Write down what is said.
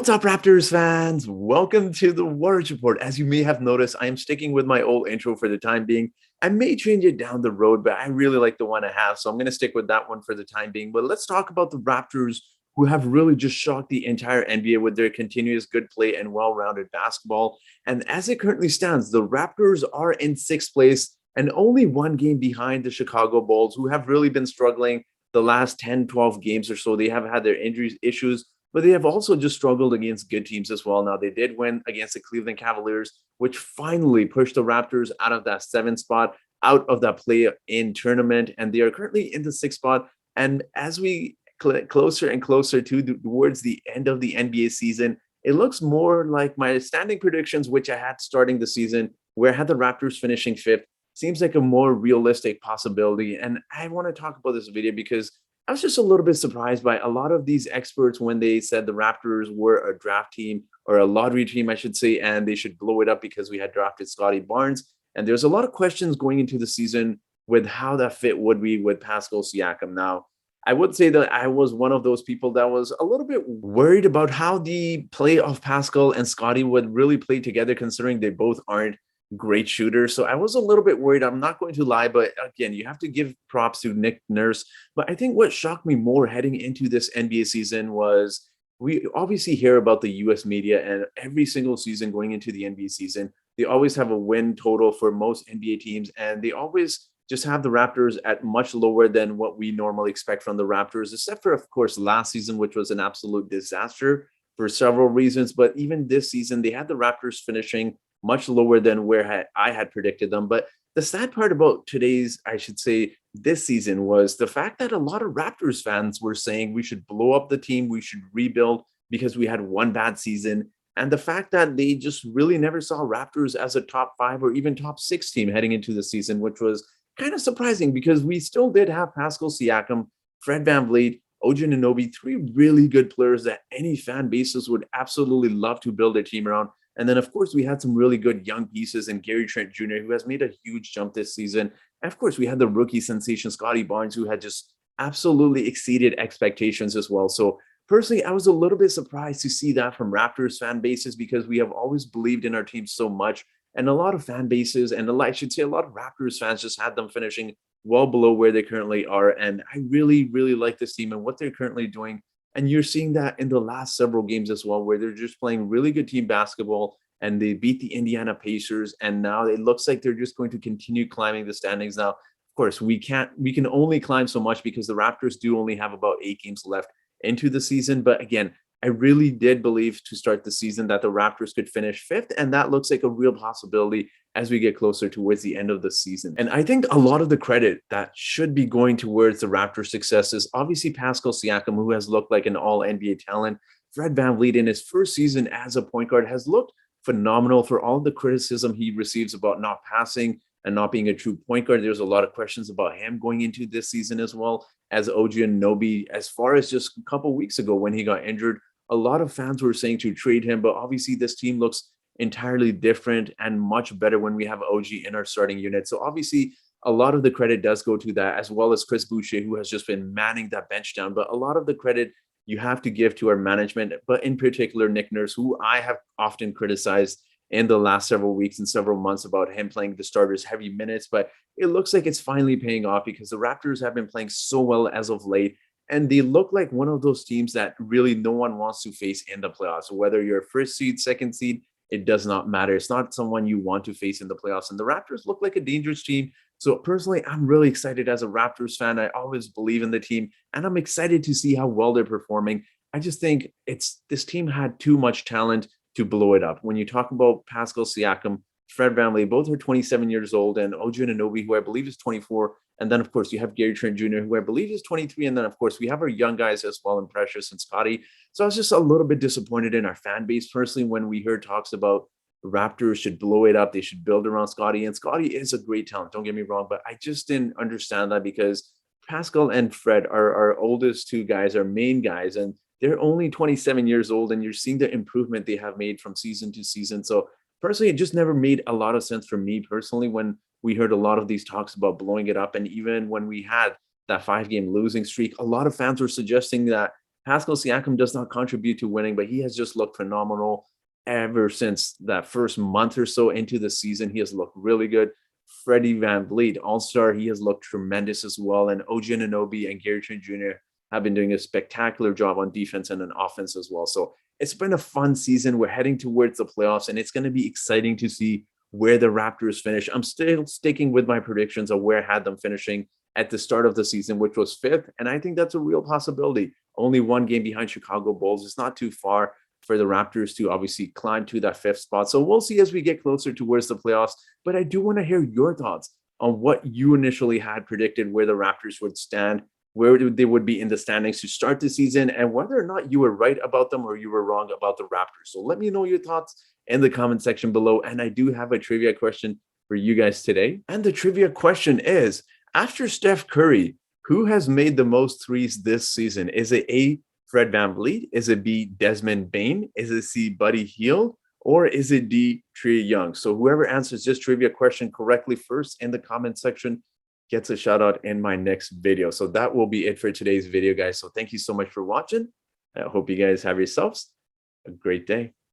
What's up, Raptors fans? Welcome to the Warriors Report. As you may have noticed, I am sticking with my old intro for the time being. I may change it down the road, but I really like the one I have, so I'm going to stick with that one for the time being. But let's talk about the Raptors, who have really just shocked the entire NBA with their continuous good play and well-rounded basketball. And as it currently stands, the Raptors are in sixth place and only one game behind the Chicago Bulls, who have really been struggling the last 10, 12 games or so. They have had their injuries issues, but they have also just struggled against good teams as well. Now, they did win against the Cleveland Cavaliers, which finally pushed the Raptors out of that seventh spot, out of that play-in tournament, and they are currently in the sixth spot. And as we closer and closer towards the end of the NBA season, it looks more like my standing predictions, which I had starting the season, where I had the Raptors finishing fifth, seems like a more realistic possibility. And I want to talk about this video because I was just a little bit surprised by a lot of these experts when they said the Raptors were a draft team or a lottery team, I should say, and they should blow it up because we had drafted Scotty Barnes. And there's a lot of questions going into the season with how that fit would be with Pascal Siakam. Now, I would say that I was one of those people that was a little bit worried about how the play of Pascal and Scotty would really play together, considering they both aren't great shooters. So I was a little bit worried. I'm not going to lie, but again, you have to give props to Nick Nurse. But I think what shocked me more heading into this NBA season was we obviously hear about the US media, and every single season going into the NBA season, they always have a win total for most NBA teams, and they always just have the Raptors at much lower than what we normally expect from the Raptors, except for, of course, last season, which was an absolute disaster for several reasons. But even this season, they had the Raptors finishing much lower than where I had predicted them. But the sad part about today's, I should say, this season was the fact that a lot of Raptors fans were saying we should blow up the team, we should rebuild because we had one bad season. And the fact that they just really never saw Raptors as a top five or even top six team heading into the season, which was kind of surprising because we still did have Pascal Siakam, Fred VanVleet, OG Anunoby, three really good players that any fan bases would absolutely love to build a team around. And then, of course, we had some really good young pieces in Gary Trent Jr., who has made a huge jump this season. And of course, we had the rookie sensation, Scotty Barnes, who had just absolutely exceeded expectations as well. So personally, I was a little bit surprised to see that from Raptors fan bases because we have always believed in our team so much. And a lot of fan bases, and I should say a lot of Raptors fans just had them finishing well below where they currently are. And I really, really like this team and what they're currently doing. And you're seeing that in the last several games as well, where they're just playing really good team basketball and they beat the Indiana Pacers. And now it looks like they're just going to continue climbing the standings. Now, of course, we can only climb so much because the Raptors do only have about 8 games left into the season. But again, I really did believe to start the season that the Raptors could finish fifth, and that looks like a real possibility as we get closer towards the end of the season. And I think a lot of the credit that should be going towards the Raptors' success is obviously Pascal Siakam, who has looked like an all-NBA talent. Fred VanVleet in his first season as a point guard has looked phenomenal for all the criticism he receives about not passing and not being a true point guard. There's a lot of questions about him going into this season as well as OG Anunoby. As far as just a couple weeks ago when he got injured, a lot of fans were saying to trade him, but obviously this team looks entirely different and much better when we have OG in our starting unit. So obviously a lot of the credit does go to that, as well as Chris Boucher, who has just been manning that bench down. But a lot of the credit you have to give to our management, but in particular Nick Nurse, who I have often criticized in the last several weeks and several months about him playing the starters heavy minutes. But it looks like it's finally paying off because the Raptors have been playing so well as of late. And they look like one of those teams that really no one wants to face in the playoffs. Whether you're first seed, second seed, it does not matter. It's not someone you want to face in the playoffs. And the Raptors look like a dangerous team. So personally, I'm really excited as a Raptors fan. I always believe in the team, and I'm excited to see how well they're performing. I just think this team had too much talent to blow it up. When you talk about Pascal Siakam, Fred VanVleet, both are 27 years old, and OG Anunoby, who I believe is 24. And then, of course, you have Gary Trent Jr., who I believe is 23. And then, of course, we have our young guys as well in Precious and Scotty. So I was just a little bit disappointed in our fan base personally when we heard talks about Raptors should blow it up. They should build around Scotty. And Scotty is a great talent, don't get me wrong. But I just didn't understand that because Pascal and Fred are our oldest two guys, our main guys. And they're only 27 years old. And you're seeing the improvement they have made from season to season. So personally, it just never made a lot of sense for me personally when we heard a lot of these talks about blowing it up. And even when we had that 5-game losing streak, a lot of fans were suggesting that Pascal Siakam does not contribute to winning, but he has just looked phenomenal ever since that first month or so into the season. He has looked really good. Freddie VanVleet, all-star, he has looked tremendous as well. And OG Anunoby and Gary Trent Jr. have been doing a spectacular job on defense and on offense as well. So it's been a fun season. We're heading towards the playoffs, and it's going to be exciting to see where the Raptors finish. I'm still sticking with my predictions of where I had them finishing at the start of the season, which was fifth. And I think that's a real possibility. Only one game behind Chicago Bulls. It's not too far for the Raptors to obviously climb to that fifth spot. So we'll see as we get closer towards the playoffs. But I do want to hear your thoughts on what you initially had predicted where the Raptors would stand, where they would be in the standings to start the season, and whether or not you were right about them or you were wrong about the Raptors. So let me know your thoughts in the comment section below. And I do have a trivia question for you guys today. And the trivia question is, after Steph Curry, who has made the most threes this season? Is it A, Fred VanVleet? Is it B, Desmond Bane? Is it C, Buddy Hield? Or is it D, Trae Young? So whoever answers this trivia question correctly first in the comment section gets a shout out in my next video. So that will be it for today's video, guys. So thank you so much for watching. I hope you guys have yourselves a great day.